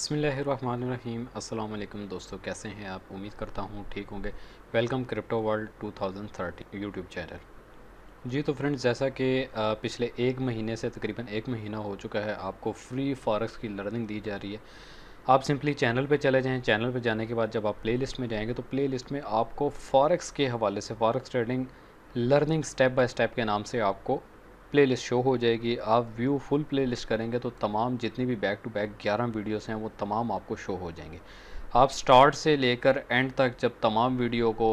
बिस्मिल्लाहिर्रहमानिर्रहीम। अस्सलाम वालेकुम दोस्तों, कैसे हैं आप? उम्मीद करता हूँ ठीक होंगे। Welcome crypto world 2030 YouTube channel. जी तो फ्रेंड्स, जैसा कि पिछले एक महीने से तकरीबन एक महीना हो चुका है आपको फ्री फॉरेक्स की लर्निंग दी जा रही है। आप सिंपली चैनल पे चले जाएं। चैनल पे जाने के बाद जब आप प्लेलिस्ट में जाएंगे तो प्लेलिस्ट में आपको फॉरेक्स के हवाले से forex trading learning step by step के नाम से आपको प्लेलिस्ट शो हो जाएगी। आप व्यू फुल प्लेलिस्ट करेंगे तो तमाम जितनी भी बैक टू बैक 11 वीडियोस हैं वो तमाम आपको शो हो जाएंगे। आप स्टार्ट से लेकर एंड तक जब तमाम वीडियो को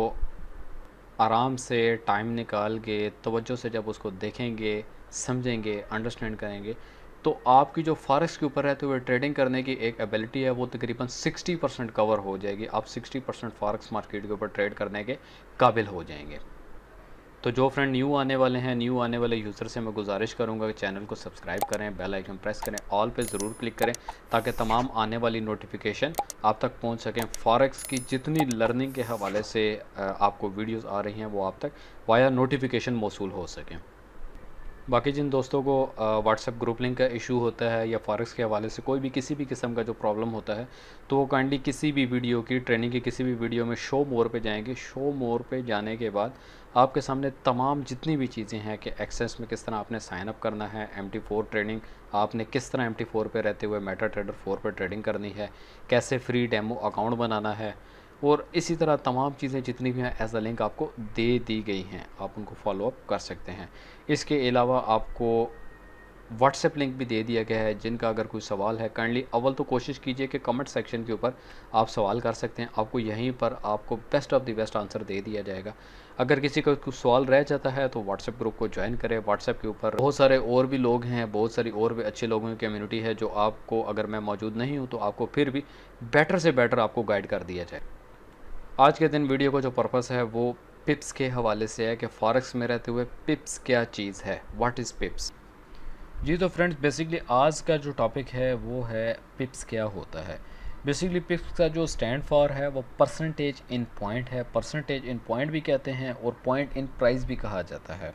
आराम से टाइम निकाल के तवज्जो से जब उसको देखेंगे, समझेंगे, अंडरस्टैंड करेंगे तो आपकी जो फॉरेक्स के ऊपर रहते हुए ट्रेडिंग करने की एक एबिलिटी है वो तकरीबन 60% कवर हो जाएगी। आप 60% फॉरेक्स मार्केट के ऊपर ट्रेड करने के काबिल हो जाएंगे। तो जो फ्रेंड न्यू आने वाले हैं, न्यू आने वाले यूज़र से मैं गुजारिश करूंगा कि चैनल को सब्सक्राइब करें, बेल आइकन प्रेस करें, ऑल पे ज़रूर क्लिक करें ताकि तमाम आने वाली नोटिफिकेशन आप तक पहुंच सकें। फॉरेक्स की जितनी लर्निंग के हवाले से आपको वीडियोस आ रही हैं वो आप तक वाया नोटिफिकेशन मौसूल हो सकें। बाकी जिन दोस्तों को व्हाट्सएप ग्रुप लिंक का इशू होता है या फॉरेक्स के हवाले से कोई भी किसी भी किस्म का जो प्रॉब्लम होता है तो वो काइंडली किसी भी वीडियो की ट्रेनिंग की किसी भी वीडियो में शो मोर पे जाएंगे। शो मोर पे जाने के बाद आपके सामने तमाम जितनी भी चीज़ें हैं कि एक्सेस में किस तरह आपने साइन अप करना है, MT4 ट्रेडिंग आपने किस तरह MT4 पे रहते हुए मेटा ट्रेडर 4 पर ट्रेडिंग करनी है, कैसे फ्री डेमो अकाउंट बनाना है और इसी तरह तमाम चीज़ें जितनी भी हैं एज अ लिंक आपको दे दी गई हैं। आप उनको फॉलोअप कर सकते हैं। इसके अलावा आपको व्हाट्सएप लिंक भी दे दिया गया है। जिनका अगर कोई सवाल है काइंडली अव्वल तो कोशिश कीजिए कि कमेंट सेक्शन के ऊपर आप सवाल कर सकते हैं। आपको यहीं पर आपको best of the best answer दे दिया जाएगा। अगर किसी का कुछ सवाल रह जाता है तो व्हाट्सएप ग्रुप को ज्वाइन करें। व्हाट्सएप के ऊपर बहुत सारे और भी लोग हैं, बहुत सारी और भी अच्छे लोगों की कम्युनिटी है जो आपको, अगर मैं मौजूद नहीं हूँ तो आपको फिर भी बेटर से बेटर आपको गाइड कर दिया जाए। आज के दिन वीडियो का जो पर्पस है वो पिप्स के हवाले से है कि फॉरेक्स में रहते हुए पिप्स क्या चीज़ है, व्हाट इज़ पिप्स। जी तो फ्रेंड्स, बेसिकली आज का जो टॉपिक है वो है पिप्स क्या होता है। बेसिकली पिप्स का जो स्टैंड फॉर है वो परसेंटेज इन पॉइंट है। परसेंटेज इन पॉइंट भी कहते हैं और पॉइंट इन प्राइस भी कहा जाता है।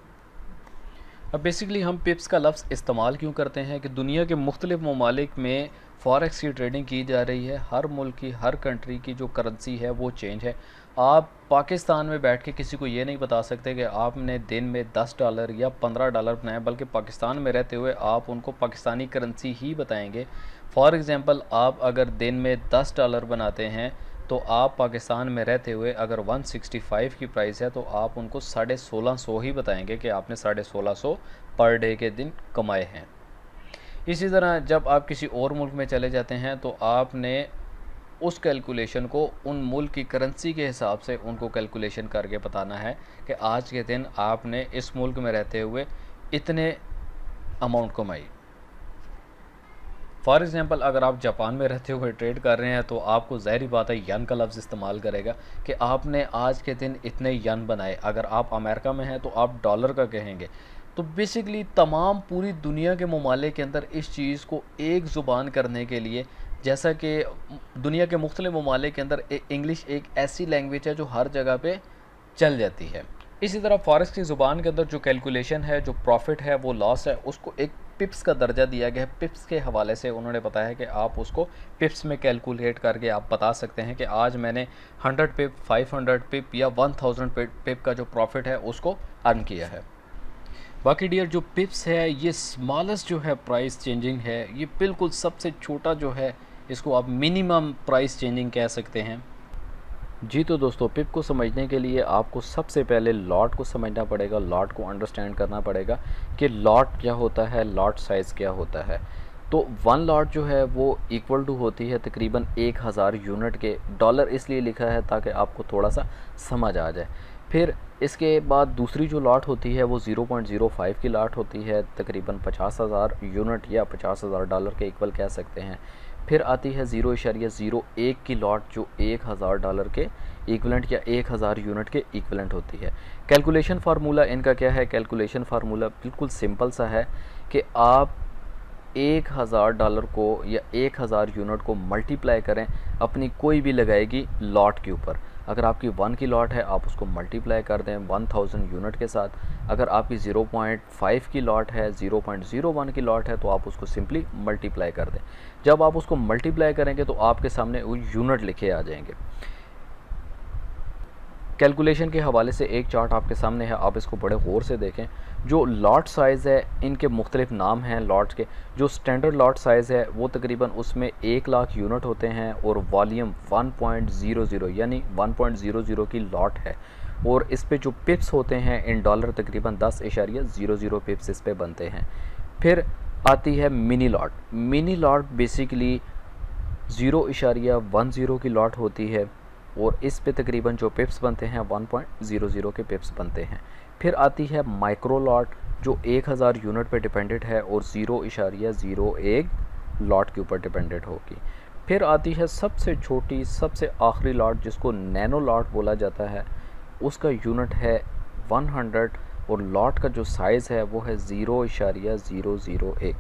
अब बेसिकली हम पिप्स का लफ्ज़ इस्तेमाल क्यों करते हैं कि दुनिया के मुख्तलिफ़ ममालिक में फॉरेक्स की ट्रेडिंग की जा रही है। हर मुल्क की, हर कंट्री की जो करेंसी है वो चेंज है। आप पाकिस्तान में बैठ के किसी को ये नहीं बता सकते कि आपने दिन में $10 या $15 बनाए, बल्कि पाकिस्तान में रहते हुए आप उनको पाकिस्तानी करेंसी ही बताएंगे। फॉर एग्ज़ाम्पल, आप अगर दिन में $10 बनाते हैं तो आप पाकिस्तान में रहते हुए अगर 165 की प्राइस है तो आप उनको 1650 ही बताएंगे कि आपने 1650 पर डे के दिन कमाए हैं। इसी तरह जब आप किसी और मुल्क में चले जाते हैं तो आपने उस कैलकुलेशन को उन मुल्क की करेंसी के हिसाब से उनको कैलकुलेशन करके बताना है कि आज के दिन आपने इस मुल्क में रहते हुए इतने अमाउंट कमाई। फॉर एग्ज़ाम्पल, अगर आप जापान में रहते हुए ट्रेड कर रहे हैं तो आपको ज़ाहिर बात है यन का लफ्ज़ इस्तेमाल करेगा कि आपने आज के दिन इतने यन बनाए। अगर आप अमेरिका में हैं तो आप डॉलर का कहेंगे। तो बेसिकली तमाम पूरी दुनिया के ममालिक के अंदर इस चीज़ को एक ज़ुबान करने के लिए, जैसा कि दुनिया के मुख्तलिफ़ ममालिक के अंदर इंग्लिश एक ऐसी लैंग्वेज है जो हर जगह पे चल जाती है। इसी तरह फॉरेक्स की ज़ुबान के अंदर जो कैलकुलेशन है, जो प्रॉफिट है, वो लॉस है, उसको एक पिप्स का दर्जा दिया गया है। पिप्स के हवाले से उन्होंने बताया कि आप उसको पिप्स में कैलकुलेट करके आप बता सकते हैं कि आज मैंने 100 पिप, 500 पिप या 1000 पिप का जो प्रॉफिट है उसको अर्न किया है। बाकी डियर, जो पिप्स है ये स्मॉलेस्ट जो है प्राइस चेंजिंग है, ये बिल्कुल सबसे छोटा जो है, इसको आप मिनिमम प्राइस चेंजिंग कह सकते हैं। जी तो दोस्तों, पिप को समझने के लिए आपको सबसे पहले लॉट को समझना पड़ेगा, लॉट को अंडरस्टैंड करना पड़ेगा कि लॉट क्या होता है, लॉट साइज़ क्या होता है। तो 1 लॉट जो है वो इक्वल टू होती है तकरीबन 1000 यूनिट के। डॉलर इसलिए लिखा है ताकि आपको थोड़ा सा समझ आ जाए। फिर इसके बाद दूसरी जो लॉट होती है वो 0.05 की लॉट होती है, तकरीबन 50,000 यूनिट या $50,000 के इक्वल कह सकते हैं। फिर आती है 0.01 की लॉट जो $1000 के इक्वलेंट या 1000 यूनिट के इक्वलेंट होती है। कैलकुलेशन फार्मूला इनका क्या है? कैलकुलेशन फार्मूला बिल्कुल सिंपल सा है कि आप $1000 को या 1000 यूनिट को मल्टीप्लाई करें अपनी कोई भी लगाएगी लॉट के ऊपर। अगर आपकी 1 की लॉट है आप उसको मल्टीप्लाई कर दें 1000 यूनिट के साथ। अगर आपकी 0.5 की लॉट है, 0.01 की लॉट है, तो आप उसको सिंपली मल्टीप्लाई कर दें। जब आप उसको मल्टीप्लाई करेंगे तो आपके सामने वो यूनिट लिखे आ जाएंगे। कैलकुलेशन के हवाले से एक चार्ट आपके सामने है, आप इसको बड़े गौर से देखें। जो लॉट साइज़ है, इनके मुख्तलिफ नाम हैं लॉट्स के। जो स्टैंडर्ड लॉट साइज़ है वो तकरीबन उसमें 1 लाख यूनिट होते हैं और वॉल्यूम 1.00 यानी 1.00 की लॉट है। और इस पे जो पिप्स होते हैं इन डॉलर तकरीबन 10.00 पिप्स इस पे बनते हैं। फिर आती है mini lot. Mini lot basically 0.10 की लॉट होती है और इस पे तकरीबन जो पिप्स बनते हैं 1.00 के पिप्स बनते हैं। फिर आती है माइक्रो लॉट जो 1000 यूनिट पे डिपेंडेंट है और 0.01 लॉट के ऊपर डिपेंडेंट होगी। फिर आती है सबसे छोटी सबसे आखिरी लॉट जिसको नैनो लॉट बोला जाता है, उसका यूनिट है 100 और लॉट का जो साइज़ है वो है 0.001।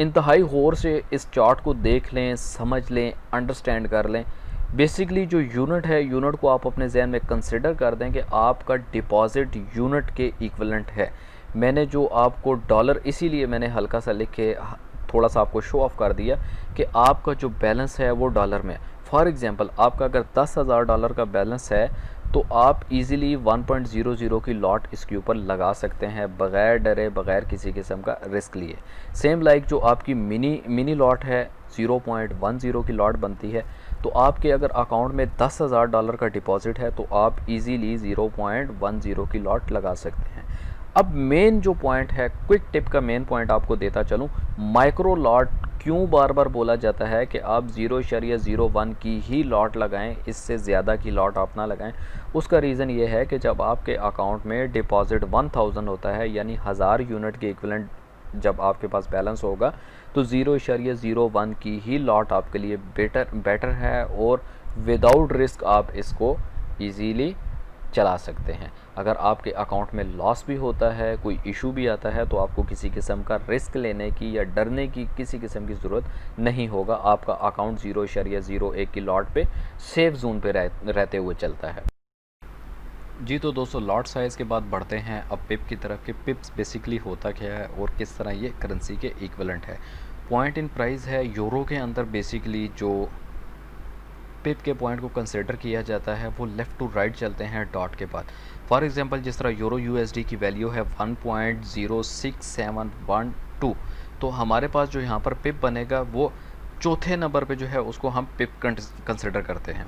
इंतहाई गौर से इस चार्ट को देख लें, समझ लें, अंडरस्टैंड कर लें। बेसिकली जो यूनिट है, यूनिट को आप अपने जहन में कंसिडर कर दें कि आपका डिपॉज़िट यूनिट के इक्विवेलेंट है। मैंने जो आपको डॉलर इसीलिए मैंने हल्का सा लिख के थोड़ा सा आपको शो ऑफ कर दिया कि आपका जो बैलेंस है वो डॉलर में। फॉर एग्ज़ाम्पल आपका अगर 10,000 डॉलर का बैलेंस है तो आप इजीली 1.00 की लॉट इसके ऊपर लगा सकते हैं बग़ैर डरे, बग़ैर किसी किस्म का रिस्क लिए। सेम लाइक जो आपकी मिनी लॉट है 0.10 की लॉट बनती है, तो आपके अगर अकाउंट में 10,000 डॉलर का डिपॉज़िट है तो आप इजीली 0.10 की लॉट लगा सकते हैं। अब मेन जो पॉइंट है, क्विक टिप का मेन पॉइंट आपको देता चलूँ, माइक्रो लॉट क्यों बार बार बोला जाता है कि आप 0.01 की ही लॉट लगाएं, इससे ज़्यादा की लॉट आप ना लगाएं। उसका रीज़न ये है कि जब आपके अकाउंट में डिपॉज़िट 1000 होता है यानी 1000 यूनिट के इक्विवेलेंट जब आपके पास बैलेंस होगा तो 0.01 की ही लॉट आपके लिए बेटर है और विदाउट रिस्क आप इसको ईज़ीली चला सकते हैं। अगर आपके अकाउंट में लॉस भी होता है, कोई इशू भी आता है, तो आपको किसी किस्म का रिस्क लेने की या डरने की किसी किस्म की ज़रूरत नहीं होगा। आपका अकाउंट 0.01 की लॉट पे सेफ जोन पे रहते हुए चलता है। जी तो दोस्तों, लॉट साइज़ के बाद बढ़ते हैं अब पिप की तरफ कि पिप्स बेसिकली होता क्या है और किस तरह ये करेंसी के इक्विवेलेंट है। पॉइंट इन प्राइस है, यूरो के अंदर बेसिकली जो पिप के पॉइंट को कंसिडर किया जाता है वो लेफ़्ट टू राइट चलते हैं डॉट के बाद। फॉर एग्जांपल जिस तरह यूरो यूएसडी की वैल्यू है 1.06712, तो हमारे पास जो यहाँ पर पिप बनेगा वो चौथे नंबर पे जो है उसको हम पिप कंसिडर करते हैं।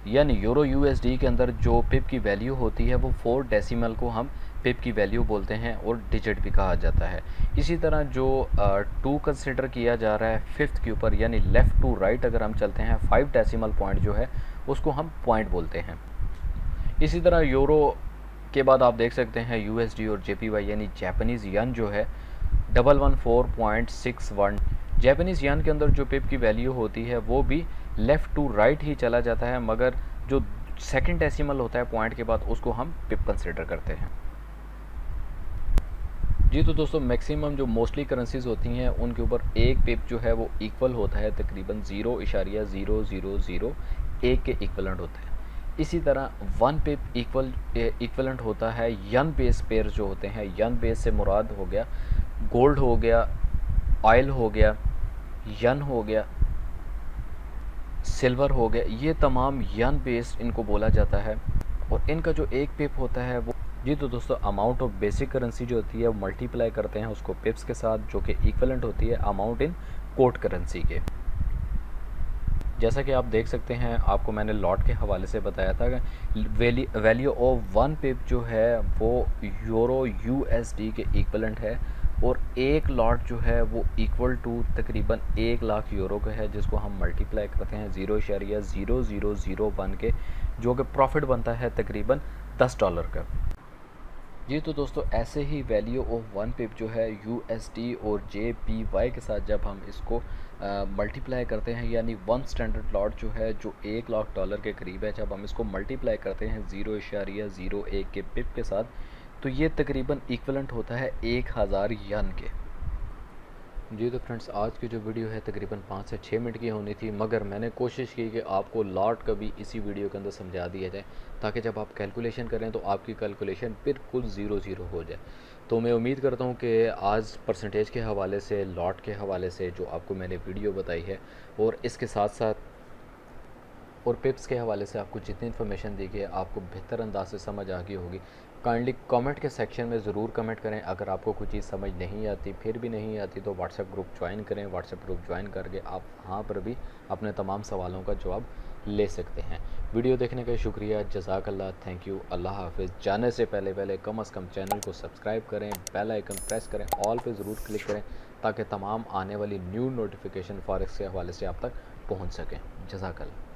यानी यूरो यूएसडी के अंदर जो पिप की वैल्यू होती है वो 4 डेसिमल को हम पिप की वैल्यू बोलते हैं और डिजिट भी कहा जाता है। इसी तरह जो 2 कंसिडर किया जा रहा है फिफ्थ के ऊपर, यानी लेफ़्ट टू राइट अगर हम चलते हैं 5 डेसिमल पॉइंट जो है उसको हम पॉइंट बोलते हैं। इसी तरह यूरो के बाद आप देख सकते हैं यूएसडी और जेपीवाई यानी जापानीज़ यन जो है 114.61। जापानीज़ यन के अंदर जो पिप की वैल्यू होती है वो भी लेफ़्ट टू राइट ही चला जाता है, मगर जो सेकंड डेसिमल होता है पॉइंट के बाद उसको हम पिप कंसिडर करते हैं। जी तो दोस्तों, मैक्सिमम जो मोस्टली करेंसीज होती हैं उनके ऊपर एक पिप जो है वो इक्वल होता है तकरीबन 0.0001 के इक्वलेंट होता है। इसी तरह 1 पिप इक्वलेंट होता है यन बेस पेयर जो होते हैं। यन बेस से मुराद हो गया गोल्ड हो गया, ऑयल हो गया, यन हो गया, सिल्वर हो गया, ये तमाम यन बेस्ड इनको बोला जाता है। और इनका जो एक पिप होता है वो, जी तो दोस्तों, अमाउंट ऑफ बेसिक करेंसी जो होती है वो मल्टीप्लाई करते हैं उसको पिप्स के साथ, जो कि इक्विवेलेंट होती है अमाउंट इन कोट करेंसी के। जैसा कि आप देख सकते हैं, आपको मैंने लॉट के हवाले से बताया था कि वैल्यू ऑफ 1 पिप जो है वो यूरो यूएसडी के इक्विवेलेंट है और एक लॉट जो है वो इक्वल टू तकरीबन 1 लाख यूरो का है, जिसको हम मल्टीप्लाई करते हैं 0.0001 के, जो कि प्रॉफिट बनता है तकरीबन $10 का। जी तो दोस्तों, ऐसे ही वैल्यू ऑफ 1 पिप जो है यूएसडी और जेपीवाई के साथ जब हम इसको मल्टीप्लाई करते हैं, यानी 1 स्टैंडर्ड लॉट जो है जो $1 लाख के करीब है, जब हम इसको मल्टीप्लाई करते हैं 0.01 के पिप के साथ, तो ये तकरीबन इक्विवेलेंट होता है 1000 यन के। जी तो फ्रेंड्स, आज की जो वीडियो है तकरीबन 5 से 6 मिनट की होनी थी, मगर मैंने कोशिश की कि आपको लॉट का भी इसी वीडियो के अंदर समझा दिया जाए, ताकि जब आप कैलकुलेशन करें तो आपकी कैलकुलेशन बिल्कुल ज़ीरो ज़ीरो हो जाए। तो मैं उम्मीद करता हूँ कि आज परसेंटेज के हवाले से, लॉट के हवाले से जो आपको मैंने वीडियो बताई है, और इसके साथ साथ और पिप्स के हवाले से आपको जितनी इन्फॉर्मेशन दी गई है आपको बेहतर अंदाज से समझ आ गई होगी। काइंडली कमेंट के सेक्शन में ज़रूर कमेंट करें। अगर आपको कोई चीज़ समझ नहीं आती, फिर भी नहीं आती, तो व्हाट्सएप ग्रुप ज्वाइन करें। व्हाट्सएप ग्रुप ज्वाइन करके आप वहाँ पर भी अपने तमाम सवालों का जवाब ले सकते हैं। वीडियो देखने का शुक्रिया, जज़ाकल्लाह, थैंक यू, अल्लाह हाफिज़। जाने से पहले पहले कम से कम चैनल को सब्सक्राइब करें, बेल आइकन प्रेस करें, ऑल पे ज़रूर क्लिक करें, ताकि तमाम आने वाली न्यू नोटिफिकेशन फॉरेक्स के हवाले से आप तक पहुँच सकें। जज़ाकल्लाह।